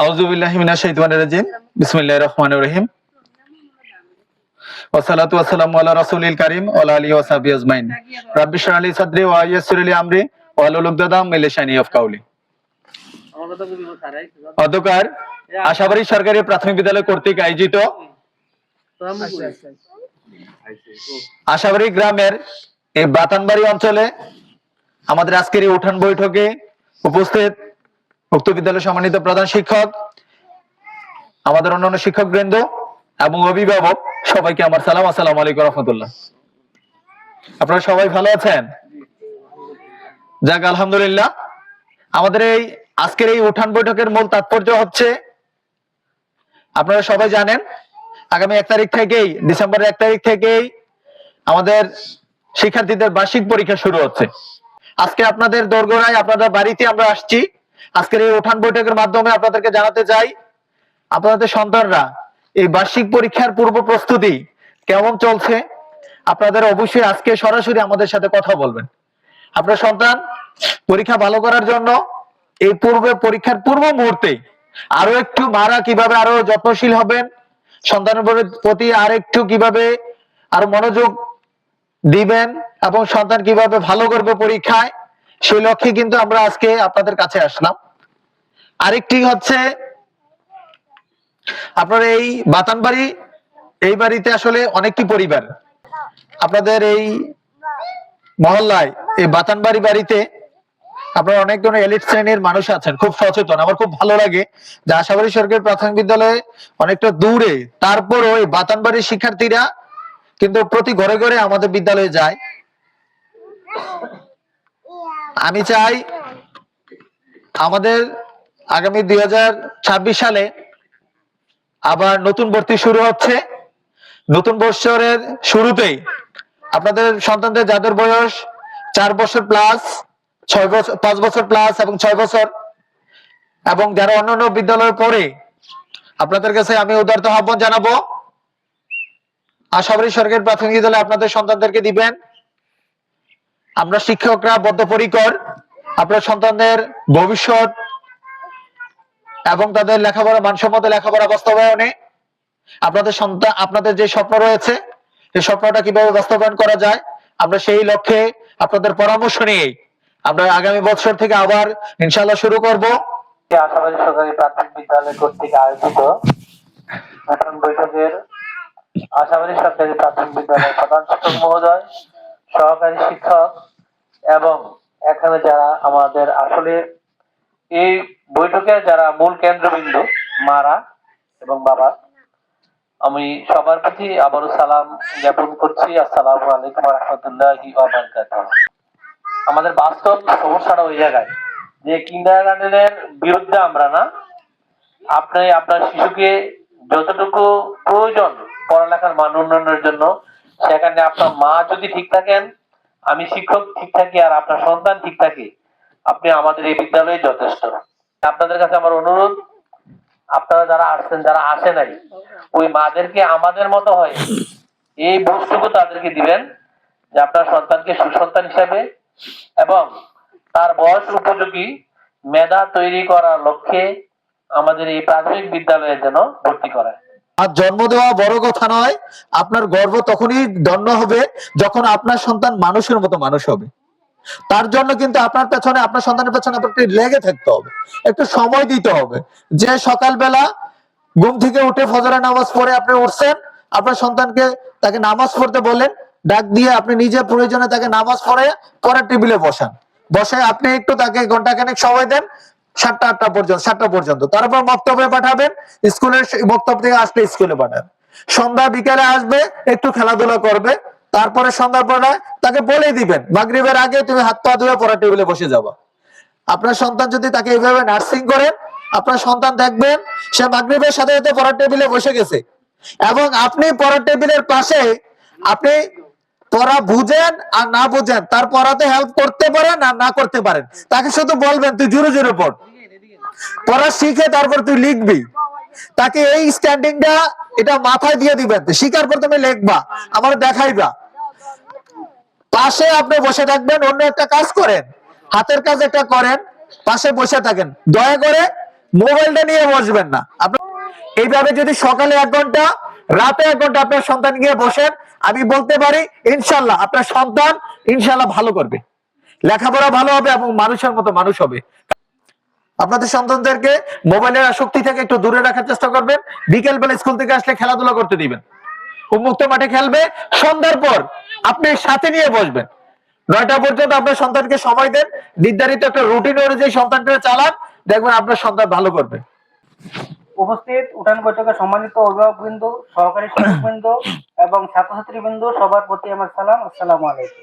আউযু বিল্লাহি মিনাশ শাইতানির রাজিম। বিসমিল্লাহির রহমানির রহিম। ওয়াসসালাতু ওয়াসসালামু আলা রাসূলিল কারীম ওয়া আলা আলিহি ওয়া সাহবিহি আজমাইন। রাব্বি ইশরাহ লি সাদরি ওয়া ইয়াসসির লি আমরি ওয়াহলুল উকদাতাম মিন লিসানি ইয়াফকাহু কওলি। অধ্যকার আশাবাড়ি সরকারি প্রাথমিক বিদ্যালয় কর্তৃক আয়োজিত আশাবাড়ি গ্রামের এই বাতানবাড়ি অঞ্চলে আমাদের আজকের এই উঠান বৈঠকে উপস্থিত উক্ত বিদ্যালয়ের সম্মানিত প্রধান শিক্ষক, আমাদের অন্যান্য শিক্ষক বৃন্দ এবং অভিভাবক সবাইকে আমার সালাম। আসসালামু আলাইকুম রহমতুল্লাহ। আপনারা সবাই ভালো আছেন? যাক আলহামদুলিল্লাহ। আমাদের এই আজকের এই উঠান বৈঠকের মূল তাৎপর্য হচ্ছে, আপনারা সবাই জানেন আগামী 1 তারিখ থেকেই, ডিসেম্বরের 1 তারিখ থেকেই আমাদের শিক্ষার্থীদের বার্ষিক পরীক্ষা শুরু হচ্ছে। আজকে আপনাদের দোরগোড়ায় আপনাদের বাড়িতে আমরা আসছি। আজকের এই উঠান বৈঠকের মাধ্যমে আপনাদেরকে জানাতে চাই, আপনাদের সন্তানরা এই বার্ষিক পরীক্ষার পূর্ব প্রস্তুতি কেমন চলছে। আপনাদের অবশ্যই আজকে সরাসরি আমাদের সাথে কথা বলবেন। আপনার সন্তান পরীক্ষা ভালো করার জন্য এই পরীক্ষার পূর্ব মুহূর্তে আরো একটু মারা কিভাবে আরো যত্নশীল হবেন, সন্তানের প্রতি আর একটু কিভাবে আরো মনোযোগ দিবেন এবং সন্তান কিভাবে ভালো করবে পরীক্ষায়, সেই লক্ষ্যে কিন্তু আমরা আজকে আপনাদের কাছে আসলাম। আরেকটি হচ্ছে, আপনার এই বাতানবাড়ি, এই বাড়িতে আসলে অনেকটি পরিবার, আপনাদের এই মহল্লায় এই বাতানবাড়ি বাড়িতে আপনার অনেক ধরনের এলিট শ্রেণীর মানুষ আছেন, খুব সচেতন। আমার খুব ভালো লাগে যে আশাবাড়ি সরকারি প্রাথমিক বিদ্যালয়ে অনেকটা দূরে, তারপরও এই বাতানবাড়ির শিক্ষার্থীরা কিন্তু প্রতি ঘরে ঘরে আমাদের বিদ্যালয়ে যায়। আমি চাই আমাদের আগামী 2026 সালে আবার নতুন ভর্তি শুরু হচ্ছে। নতুন বছরের শুরুতেই আপনাদের সন্তানদের যাদের বয়স 4 বছর প্লাস, 6 বছর, 5 বছর প্লাস এবং 6 বছর, এবং যারা অন্যান্য বিদ্যালয়ে পড়ে, আপনাদের কাছে আমি উদারত আহ্বান জানাবো, আশাবাড়ি সরকারি প্রাথমিক বিদ্যালয়ে আপনাদের সন্তানদেরকে দিবেন। আমরা শিক্ষকরা বদ্ধপরিকর আপনার সন্তানদের ভবিষ্যৎ এবং তাদের লেখাপড়া, মানসম্মত লেখাপড়া বাস্তবায়নে আপনাদের সন্তান, আপনাদের যে স্বপ্ন রয়েছে এই স্বপ্নটা কিভাবে বাস্তবায়ন করা যায়, আমরা সেই লক্ষ্যে আপনাদের পরামর্শ নিয়ে আমরা আগামী বছর থেকে আবার ইনশাআল্লাহ শুরু করব। আশাবাড়ি সরকারি প্রাথমিক বিদ্যালয় কর্তৃক আয়োজিত উঠান বৈঠকের আশাবাড়ি সরকারি প্রাথমিক বিদ্যালয়ের প্রধান শিক্ষক মহোদয়, সহকারী শিক্ষক এবং এখানে যারা আমাদের আসলে এই বৈঠকের যারা মূল কেন্দ্রবিন্দু মারা এবং বাবা, আমি সবার প্রতি আবারও সালাম জ্ঞাপন করছি। আসসালামু আলাইকুম ওয়া রাহমাতুল্লাহি ওয়া বারাকাতুহু। আমাদের বাস্তব সমস্যাটা ওই জায়গায় যে কিন্ডারগার্টেনের বিরুদ্ধে আমরা না, আপনি আপনার শিশুকে যতটুকু প্রয়োজন পড়ালেখার মান উন্নয়নের জন্য, সেখানে আপনার মা যদি ঠিক থাকেন, আমি শিক্ষক ঠিক থাকি, আর আপনার সন্তান ঠিক থাকে, আপনি আমাদের এই বিদ্যালয়ে যথেষ্ট। আপনাদের কাছে আমার অনুরোধ, আপনারা যারা আসছেন, যারা আসে নাই, ওই মাদেরকে আমাদের মতো হয় এই বস্তুকে তাদেরকে দিবেন যে আপনার সন্তানকে সুসন্তান হিসাবে এবং তার বয়স উপযোগী মেধা তৈরি করার লক্ষ্যে আমাদের এই প্রাথমিক বিদ্যালয়ে যেন ভর্তি করায়। আর জন্ম দেওয়া বড় কথা নয়, আপনার গর্ব তখনই ধন্য হবে যখন আপনার সন্তান মানুষের মতো মানুষ হবে। তার জন্য কিন্তু আপনার পেছনে, আপনার সন্তানের পেছনে আপনাকে লেগে থাকতে হবে, একটু সময় দিতে হবে। যে সকালবেলা ঘুম থেকে উঠে ফজরের নামাজ পড়ে আপনি উঠছেন, আপনার সন্তানকে তাকে নামাজ পড়তে বলেন, ডাক দিয়ে আপনি নিজে প্রয়োজনে তাকে নামাজ পড়ে পরের টেবিলে বসান, বসে আপনি একটু তাকে ঘন্টাখানেক সময় দেন, 7টা পর্যন্ত। তারপর মক্তবে পাঠাবেন, স্কুলের মক্তব থেকে আসলে স্কুলে পাঠাবেন। সন্ধ্যা বিকালে আসবে, একটু খেলাধুলা করবে, তারপরে সন্ধ্যার পরে তাকে বলে দিবেন মাগরিবের আগে তুমি হাত পা ধুয়ে পড়ার টেবিলে বসে যাবা। আপনার সন্তান যদি তাকে এইভাবে নার্সিং করেন, আপনার সন্তান দেখবেন সে মাগরিবের সাথে সাথে পড়ার টেবিলে বসে গেছে, এবং আপনি পড়ার টেবিলের পাশে আপনি পড়া বুঝেন আর না বুঝেন, তার পড়াতে হেল্প করতে পারেন আর না করতে পারেন, তাকে শুধু বলবেন তুই জোরে জোরে পড়, পড়া শিখে তারপর তুই লিখবি। তাকে এই স্ট্যান্ডিংটা এটা মাথায় দিয়ে দিবেন, শিখার পর তুমি লিখবা, আমার দেখাইবা। পাশে আপনি বসে থাকবেন, অন্য একটা কাজ করেন, হাতের কাজ একটা করেন, পাশে বসে থাকেন। দয়া করে মোবাইলটা নিয়ে বসবেন না। আপনার এইভাবে যদি সকালে 1 ঘন্টা, রাতে 1 ঘন্টা আপনার সন্তান গিয়ে বসেন, আমি বলতে পারি ইনশাল্লাহ আপনার সন্তান ইনশাল্লাহ ভালো করবে, লেখাপড়া ভালো হবে এবং মানুষের মতো মানুষ হবে। আপনাদের সন্তানদেরকে মোবাইলের আসক্তি থেকে একটু দূরে রাখার চেষ্টা করবেন। বিকেল বেলা স্কুল থেকে আসলে খেলাধুলা করতে দিবেন, উন্মুক্ত মাঠে খেলবে। সন্ধ্যার পর আপনি সাথে নিয়ে বসবেন, 9টা পর্যন্ত আপনার সন্তানকে সময় দেন, নির্ধারিত একটা রুটিন অনুযায়ী সন্তানকে চালান, দেখবেন আপনার সন্তান ভালো করবে। উপস্থিত উঠান বৈঠকে সম্মানিত অভিভাবকবৃন্দ, সহকারী শিক্ষকবৃন্দ এবং ছাত্রছাত্রীবৃন্দ, সবার প্রতি আমার সালাম। আসসালামু আলাইকুম।